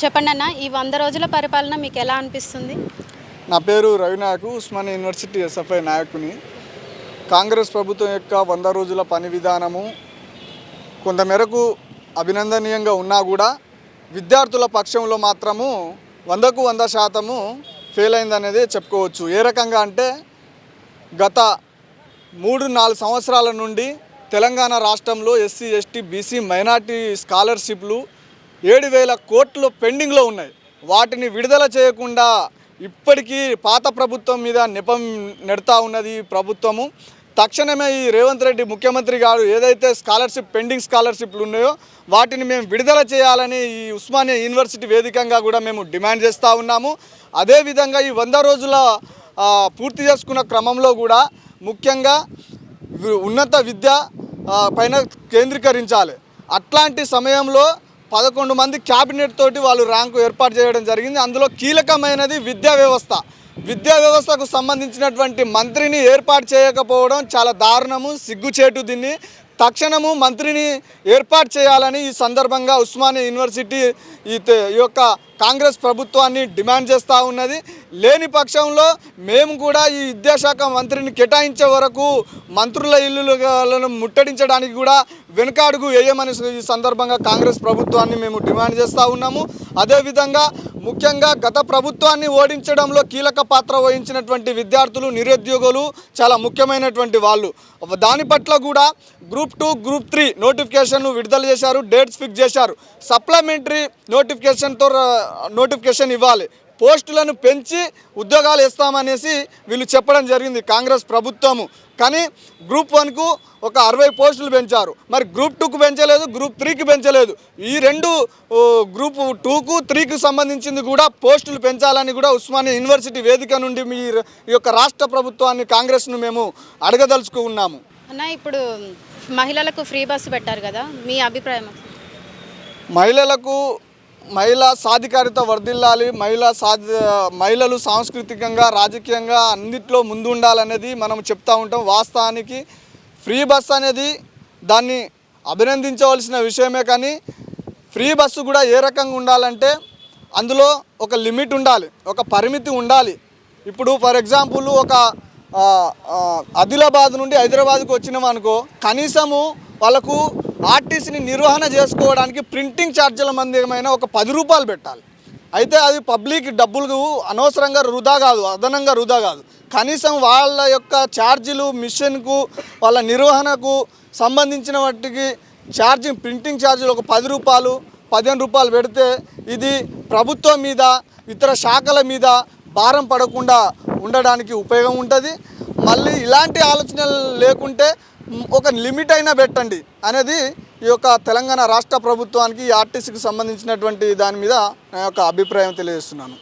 చెప్పండి అన్న, ఈ 100 రోజుల పరిపాలన మీకు ఎలా అనిపిస్తుంది? నా పేరు రవినాయకు, ఉస్మానియా యూనివర్సిటీ ఎస్ఎఫ్ఐ నాయకుని. కాంగ్రెస్ ప్రభుత్వం యొక్క 100 రోజుల పని విధానము కొంతమేరకు అభినందనీయంగా ఉన్నా కూడా విద్యార్థుల పక్షంలో మాత్రము 100కు 100% ఫెయిల్ అయిందనేది చెప్పుకోవచ్చు. ఏ రకంగా అంటే గత 3-4 సంవత్సరాల నుండి తెలంగాణ రాష్ట్రంలో ఎస్సీ, ఎస్టీ, బీసీ, మైనార్టీ స్కాలర్షిప్లు 7,000 కోట్లు పెండింగ్లో ఉన్నాయి. వాటిని విడుదల చేయకుండా ఇప్పటికీ పాత ప్రభుత్వం మీద నెపం నెడతా ఉన్నది ఈ ప్రభుత్వము. తక్షణమే ఈ రేవంత్ రెడ్డి ముఖ్యమంత్రి గారు ఏదైతే పెండింగ్ స్కాలర్షిప్లు ఉన్నాయో వాటిని మేము విడుదల చేయాలని ఈ ఉస్మానియా యూనివర్సిటీ వేదికగా కూడా మేము డిమాండ్ చేస్తూ ఉన్నాము. అదేవిధంగా ఈ 100 రోజుల పూర్తి చేసుకున్న క్రమంలో కూడా ముఖ్యంగా ఉన్నత విద్య పైన కేంద్రీకరించాలి. అట్లాంటి సమయంలో 11 మంది క్యాబినెట్ తోటి వాళ్ళు ర్యాంకు ఏర్పాటు చేయడం జరిగింది. అందులో కీలకమైనది విద్యా వ్యవస్థకు సంబంధించినటువంటి మంత్రిని ఏర్పాటు చేయకపోవడం చాలా దారుణము, సిగ్గుచేటు. దీన్ని తక్షణము మంత్రిని ఏర్పాటు చేయాలని ఈ సందర్భంగా ఉస్మానియా యూనివర్సిటీ ఈ యొక్క కాంగ్రెస్ ప్రభుత్వాన్ని డిమాండ్ చేస్తూ ఉన్నది. లేని పక్షంలో మేము కూడా ఈ విద్యాశాఖ మంత్రిని కేటాయించే వరకు మంత్రుల ఇల్లులను ముట్టడించడానికి కూడా వెనుకాడుగు వేయమని ఈ సందర్భంగా కాంగ్రెస్ ప్రభుత్వాన్ని మేము డిమాండ్ చేస్తూ ఉన్నాము. అదేవిధంగా ముఖ్యంగా గత ప్రభుత్వాన్ని ఓడించడంలో కీలక పాత్ర వహించినటువంటి విద్యార్థులు, నిరుద్యోగులు చాలా ముఖ్యమైనటువంటి వాళ్ళు. దాని పట్ల కూడా గ్రూప్ 2, గ్రూప్ 3 నోటిఫికేషన్ను విడుదల చేశారు, డేట్స్ ఫిక్స్ చేశారు. సప్లిమెంటరీ నోటిఫికేషన్ ఇవ్వాలి, పోస్టులను పెంచి ఉద్యోగాలు ఇస్తామనేసి వీళ్ళు చెప్పడం జరిగింది కాంగ్రెస్ ప్రభుత్వము. కానీ గ్రూప్ 1కు ఒక 60 పోస్టులు పెంచారు, మరి గ్రూప్ 2కు పెంచలేదు, గ్రూప్ 3కి పెంచలేదు. ఈ రెండు గ్రూప్ 2కు 3కు సంబంధించింది కూడా పోస్టులు పెంచాలని కూడా ఉస్మానియా యూనివర్సిటీ వేదిక నుండి ఈ యొక్క రాష్ట్ర ప్రభుత్వాన్ని, కాంగ్రెస్ను మేము అడగదలుచుకున్నాము. అన్న, ఇప్పుడు మహిళలకు ఫ్రీ బస్సు పెట్టారు కదా, మీ అభిప్రాయం? మహిళా సాధికారిత వర్ధిల్లాలి, మహిళలు సాంస్కృతికంగా, రాజకీయంగా అన్నిట్లో ముందు ఉండాలనేది మనం చెప్తూ ఉంటాం. వాస్తవానికి ఫ్రీ బస్ అనేది దాన్ని అభినందించవలసిన విషయమే. కానీ ఫ్రీ బస్సు కూడా ఏ రకంగా ఉండాలంటే అందులో ఒక లిమిట్ ఉండాలి, ఒక పరిమితి ఉండాలి. ఇప్పుడు ఫర్ ఎగ్జాంపుల్ ఒక ఆదిలాబాద్ నుండి హైదరాబాద్కు వచ్చినాం అనుకో, కనీసము వాళ్ళకు ఆర్టీసీని నిర్వహణ చేసుకోవడానికి ప్రింటింగ్ ఛార్జీల మంది ఏమైనా ఒక 10 రూపాయలు పెట్టాలి. అయితే అది పబ్లిక్ డబ్బులు అనవసరంగా అదనంగా వృధా కాదు. కనీసం వాళ్ళ యొక్క ఛార్జీలు, మిషన్కు, వాళ్ళ నిర్వహణకు సంబంధించిన వాటికి ప్రింటింగ్ ఛార్జీలు ఒక 10 రూపాయలు, 15 రూపాయలు పెడితే ఇది ప్రభుత్వం మీద, ఇతర శాఖల మీద భారం పడకుండా ఉండడానికి ఉపయోగం ఉంటుంది. మళ్ళీ ఇలాంటి ఆలోచనలు లేకుంటే ఒక లిమిట్ అయినా పెట్టండి అనేది ఈ యొక్క తెలంగాణ రాష్ట్ర ప్రభుత్వానికి, ఈ ఆర్టీసీకి సంబంధించినటువంటి దాని మీద నా యొక్క అభిప్రాయం తెలియజేస్తున్నాను.